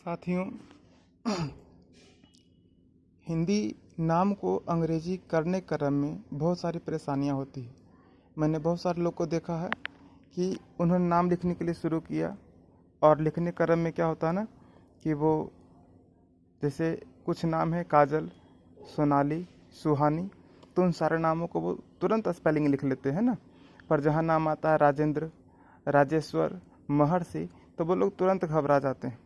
साथियों, हिंदी नाम को अंग्रेजी करने क्रम में बहुत सारी परेशानियां होती हैं। मैंने बहुत सारे लोग को देखा है कि उन्होंने नाम लिखने के लिए शुरू किया और लिखने क्रम में क्या होता है ना कि वो जैसे कुछ नाम है काजल, सोनाली, सुहानी, तो उन सारे नामों को वो तुरंत स्पेलिंग लिख लेते हैं ना। पर जहाँ नाम आता है राजेंद्र, राजेश्वर, महर्षि, तो वो लोग तुरंत घबरा जाते हैं।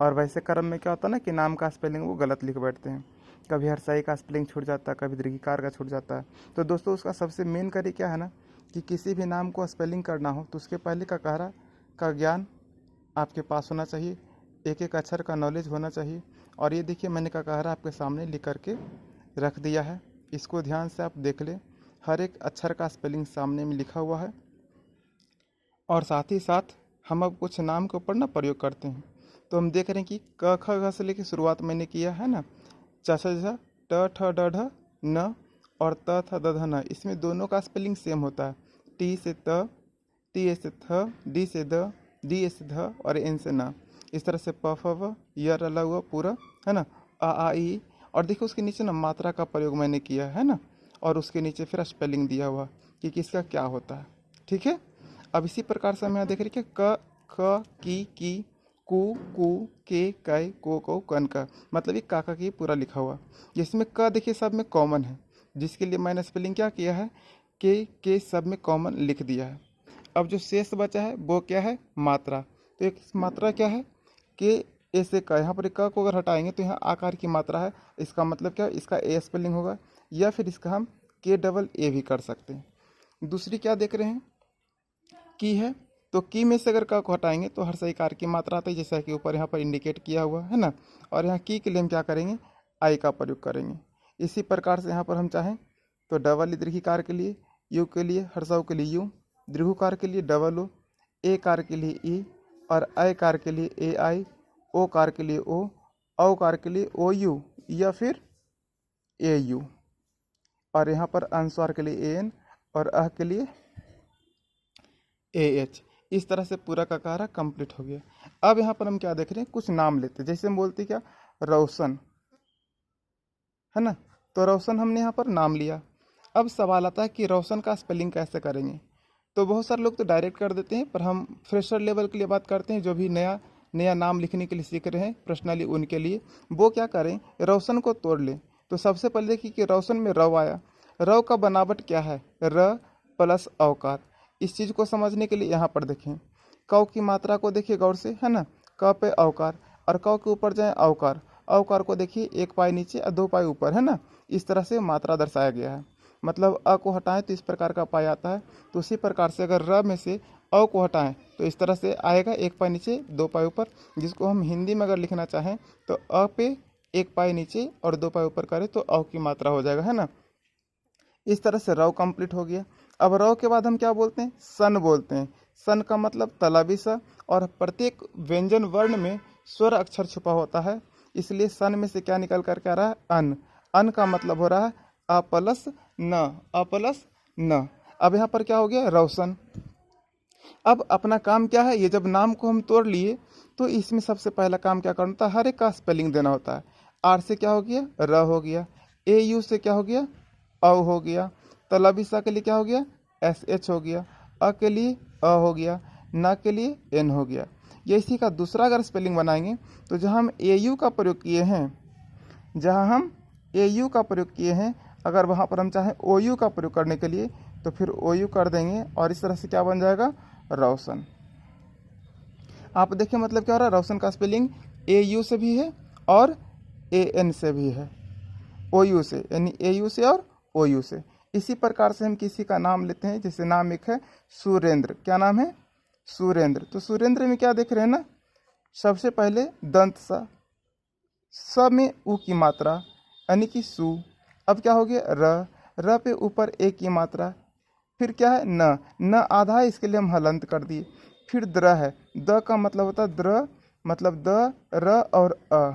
और वैसे क्रम में क्या होता है ना कि नाम का स्पेलिंग वो गलत लिख बैठते हैं। कभी हर्षाई का स्पेलिंग छूट जाता है, कभी दीर्घिकार का छूट जाता है। तो दोस्तों, उसका सबसे मेन कार्य क्या है ना कि किसी भी नाम को स्पेलिंग करना हो तो उसके पहले का कहरा का ज्ञान आपके पास होना चाहिए, एक एक अक्षर का नॉलेज होना चाहिए। और ये देखिए, मैंने का कहरा आपके सामने लिख करके रख दिया है, इसको ध्यान से आप देख लें। हर एक अक्षर का स्पेलिंग सामने में लिखा हुआ है। और साथ ही साथ हम अब कुछ नाम के ऊपर ना प्रयोग करते हैं। तो हम देख रहे हैं कि क ख ग से लेकर शुरुआत मैंने किया है ना, च छ झ ट ठ ड ढ न और त थ द ध न, इसमें दोनों का स्पेलिंग सेम होता है। टी से त, टी ए से थ, डी से द, डी ए से ध और एन से न। इस तरह से प फ व य र ल व पूरा है ना, आ ई। और देखिए उसके नीचे ना मात्रा का प्रयोग मैंने किया है ना, और उसके नीचे फिर स्पेलिंग दिया हुआ कि किसका क्या होता है। ठीक है। अब इसी प्रकार से हम यहाँ देख रहे हैं कि क ख की कु कु के कै को कन का, मतलब ये काका की पूरा लिखा हुआ। जिसमें क देखिए सब में कॉमन है, जिसके लिए मैंने स्पेलिंग क्या किया है के सब में कॉमन लिख दिया है। अब जो शेष बचा है वो क्या है, मात्रा। तो एक मात्रा क्या है के ए से का, यहाँ पर क को अगर हटाएंगे तो यहाँ आकार की मात्रा है, इसका मतलब क्या, इसका ए स्पेलिंग होगा, या फिर इसका हम के डबल ए भी कर सकते हैं। दूसरी क्या देख रहे हैं, की है, तो की में से अगर क को हटाएंगे तो हर सही कार की मात्रा आती है, जैसा कि ऊपर यहाँ पर इंडिकेट किया हुआ है ना। और यहाँ की के लिए हम क्या करेंगे, आई का प्रयोग करेंगे। इसी प्रकार से यहाँ पर हम चाहें तो डबल दीर्घिकार के लिए यू के लिए, हर्षाऊ के लिए यू, दीर्घकार के लिए डबल ओ, ए कार के लिए ई, और अ कार के लिए ए आई, ओ कार के लिए ओ, औ कार के लिए ओ यू या फिर ए यू, और यहाँ पर अनुस्वार के लिए ए एन और अह के लिए ए एच। इस तरह से पूरा का कहरा कंप्लीट हो गया। अब यहाँ पर हम क्या देख रहे हैं, कुछ नाम लेते हैं। जैसे हम बोलते क्या, रोशन है ना, तो रोशन हमने यहाँ पर नाम लिया। अब सवाल आता है कि रोशन का स्पेलिंग कैसे करेंगे। तो बहुत सारे लोग तो डायरेक्ट कर देते हैं, पर हम फ्रेशर लेवल के लिए बात करते हैं, जो भी नया नया नाम लिखने के लिए सीख रहे हैं पर्सनली उनके लिए। वो क्या करें, रोशन को तोड़ लें। तो सबसे पहले देखिए कि रोशन में रव आया, रव का बनावट क्या है, र प्लस औकार। इस चीज़ को समझने के लिए यहाँ पर देखें, कौ की मात्रा को देखिए गौर से, है ना, क पे औकार, और कौ के ऊपर जाए औकार, औकार को देखिए एक पाई नीचे और दो पाई ऊपर, है ना। इस तरह से मात्रा दर्शाया गया है। मतलब अ को हटाएं तो इस प्रकार का पाई आता है। तो उसी प्रकार से अगर र में से अ को हटाएं तो इस तरह से आएगा, एक पाई नीचे दो पाई ऊपर। जिसको हम हिंदी में अगर लिखना चाहें तो अ पे एक पाई नीचे और दो पाई ऊपर करें तो अ की मात्रा हो जाएगा, है ना। इस तरह से रव कंप्लीट हो गया। अब रव के बाद हम क्या बोलते हैं, सन बोलते हैं। सन का मतलब तलाबी सा, और प्रत्येक व्यंजन वर्ण में स्वर अक्षर छुपा होता है, इसलिए सन में से क्या निकल करके आ रहा है, अन। अन का मतलब हो रहा है अ प्लस न, अ प्लस न। अब यहाँ पर क्या हो गया, रोशन। अब अपना काम क्या है, ये जब नाम को हम तोड़ लिए तो इसमें सबसे पहला काम क्या करना होता है, हर एक का स्पेलिंग देना होता है। आर से क्या हो गया, र हो गया। ए यू से क्या हो गया, अ हो गया। तलबिसा के लिए क्या हो गया, एस एच हो गया। अ के लिए अ हो गया, न के लिए एन हो गया। ये इसी का दूसरा अगर स्पेलिंग बनाएंगे तो जहाँ हम ए यू का प्रयोग किए हैं, जहाँ हम ए यू का प्रयोग किए हैं, अगर वहाँ पर हम चाहें ओ यू का प्रयोग करने के लिए तो फिर ओ यू कर देंगे, और इस तरह से क्या बन जाएगा, रोशन। आप देखिए मतलब क्या हो रहा है, रोशन का स्पेलिंग ए यू से भी है और ए एन से भी है, ओ यू से, यानी ए यू से और ओ यू से। इसी प्रकार से हम किसी का नाम लेते हैं, जैसे नाम एक है सुरेंद्र। क्या नाम है, सुरेंद्र। तो सुरेंद्र में क्या देख रहे हैं ना, सबसे पहले दंत सा, स में उ की मात्रा यानी कि सु। अब क्या हो गया, र, र पे ऊपर ए की मात्रा, फिर क्या है न, न आधा है इसके लिए हम हलंत कर दिए। फिर द्र है, द का मतलब होता है द्र, मतलब द र और अ,